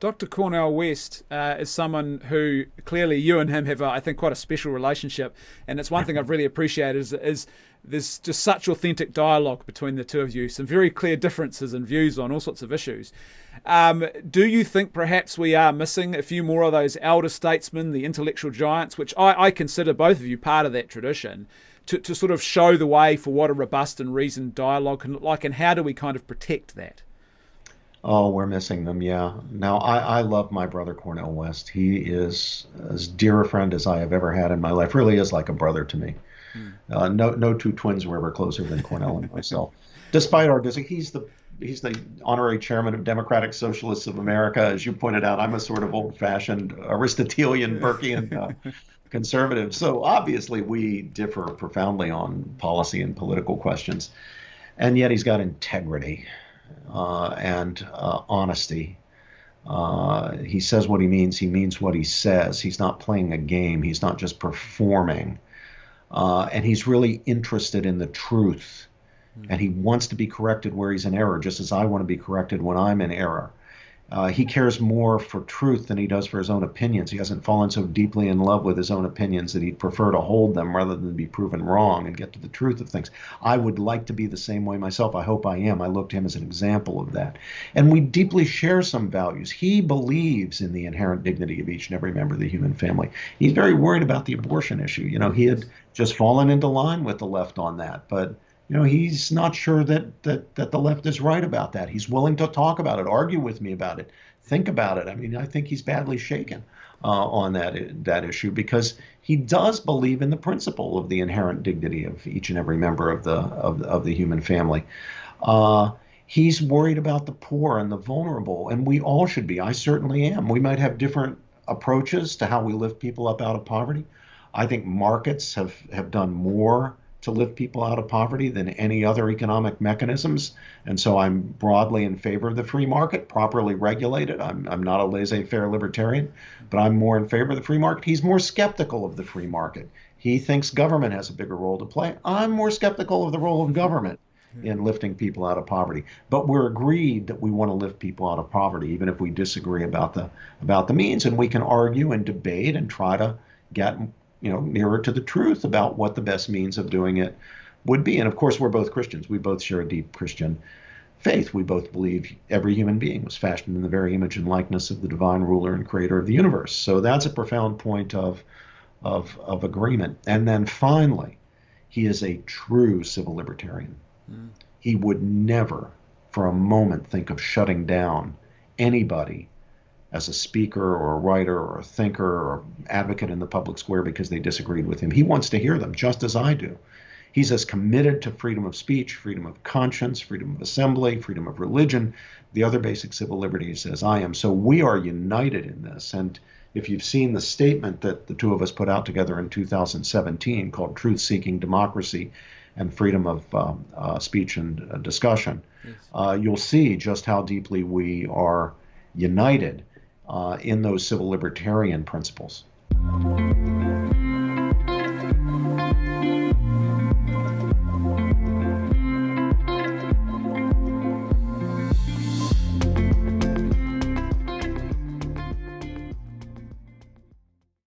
Dr. Cornel West is someone who clearly you and him have, I think, quite a special relationship. And it's one thing I've really appreciated is there's just such authentic dialogue between the two of you, some very clear differences in views on all sorts of issues. Do you think perhaps we are missing a few more of those elder statesmen, the intellectual giants, which I consider both of you part of that tradition, to sort of show the way for what a robust and reasoned dialogue can look like, and how do we kind of protect that? Oh, we're missing them, yeah. Now, I love my brother Cornel West. He is as dear a friend as I have ever had in my life. Really is like a brother to me. No two twins were ever closer than Cornel and myself. Despite our he's the honorary chairman of Democratic Socialists of America. As you pointed out, I'm a sort of old-fashioned Aristotelian, Burkean conservative. So obviously we differ profoundly on policy and political questions. And yet he's got integrity and honesty. He says what he means what he says. He's not playing a game. He's not just performing. And he's really interested in the truth. And he wants to be corrected where he's in error, just as I want to be corrected when I'm in error. He cares more for truth than he does for his own opinions. He hasn't fallen so deeply in love with his own opinions that he'd prefer to hold them rather than be proven wrong and get to the truth of things. I would like to be the same way myself. I hope I am. I look to him as an example of that. And we deeply share some values. He believes in the inherent dignity of each and every member of the human family. He's very worried about the abortion issue. He had just fallen into line with the left on that, but he's not sure that the left is right about that. He's willing to talk about it, argue with me about it, think about it. I mean, I think he's badly shaken on that issue because he does believe in the principle of the inherent dignity of each and every member of the human family. He's worried about the poor and the vulnerable, and we all should be. I certainly am. We might have different approaches to how we lift people up out of poverty. I think markets have done more to lift people out of poverty than any other economic mechanisms. And so I'm broadly in favor of the free market, properly regulated. I'm not a laissez-faire libertarian, but I'm more in favor of the free market. He's more skeptical of the free market. He thinks government has a bigger role to play. I'm more skeptical of the role of government in lifting people out of poverty. But we're agreed that we want to lift people out of poverty, even if we disagree about the means. And we can argue and debate and try to get nearer to the truth about what the best means of doing it would be. And of course, we're both Christians. We both share a deep Christian faith. We both believe every human being was fashioned in the very image and likeness of the divine ruler and creator of the universe. So that's a profound point of agreement. And then finally, he is a true civil libertarian. He would never for a moment think of shutting down anybody as a speaker or a writer or a thinker or advocate in the public square because they disagreed with him. He wants to hear them, just as I do. He's as committed to freedom of speech, freedom of conscience, freedom of assembly, freedom of religion, the other basic civil liberties as I am. So we are united in this. And if you've seen the statement that the two of us put out together in 2017 called Truth-Seeking Democracy and Freedom of Speech and Discussion, you'll see just how deeply we are united in those civil libertarian principles.